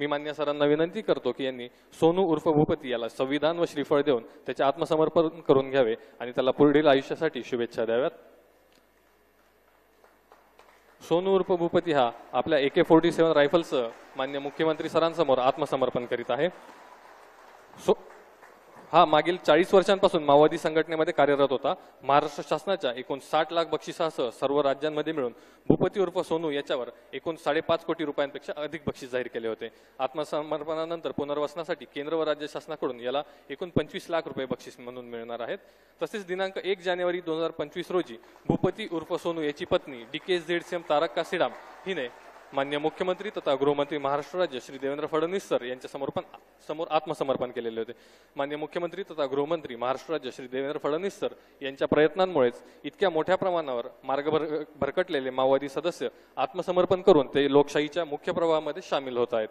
मी मान्य सरांना विनंती करतो की यांनी सोनू उर्फ भूपती याला संविधान व श्रीफळ देऊन त्याचे आत्मसमर्पण करून घ्यावे आणि त्याला पुढील आयुष्यासाठी शुभेच्छा द्याव्यात। सोनू उर्फ भूपती हा आपल्या AK-47 रायफलसह मान्य मुख्यमंत्री सरांसमोर आत्मसमर्पण करीत आहे। हा मागील 40 वर्षांपासून माओवादी संघटनेमध्ये कार्यरत होता। महाराष्ट्र शासनाच्या एकूण 60 लाख बक्षिसासह सर्व राज्यांमध्ये मिळून भूपती उर्फ सोनू याच्यावर एकूण 5.5 कोटी रुपयांपेक्षा अधिक बक्षीस जाहीर केले होते। आत्मसमर्पणानंतर पुनर्वसनासाठी केंद्र व राज्य शासनाकडून याला एकूण 25 लाख रुपये बक्षीस म्हणून मिळणार आहेत। तसेच दिनांक 1 जानेवारी 2025 रोजी भूपती उर्फ सोनू याची पत्नी DKZCM तारक्का सीडाम हिने मान्य मुख्यमंत्री तथा गृहमंत्री महाराष्ट्र राज्य श्री देवेंद्र फडणवीस सर यांच्या समोर आत्मसमर्पण केलेले होते। मान्य मुख्यमंत्री तथा गृहमंत्री महाराष्ट्र राज्य श्री देवेंद्र फडणवीस सर यांच्या प्रयत्नांमुळेच इतक्या मोठ्या प्रमाणावर मार्ग भरकटलेले माओवादी सदस्य आत्मसमर्पण करून ते लोकशाहीच्या मुख्य प्रवाहामध्ये सामील होत आहेत।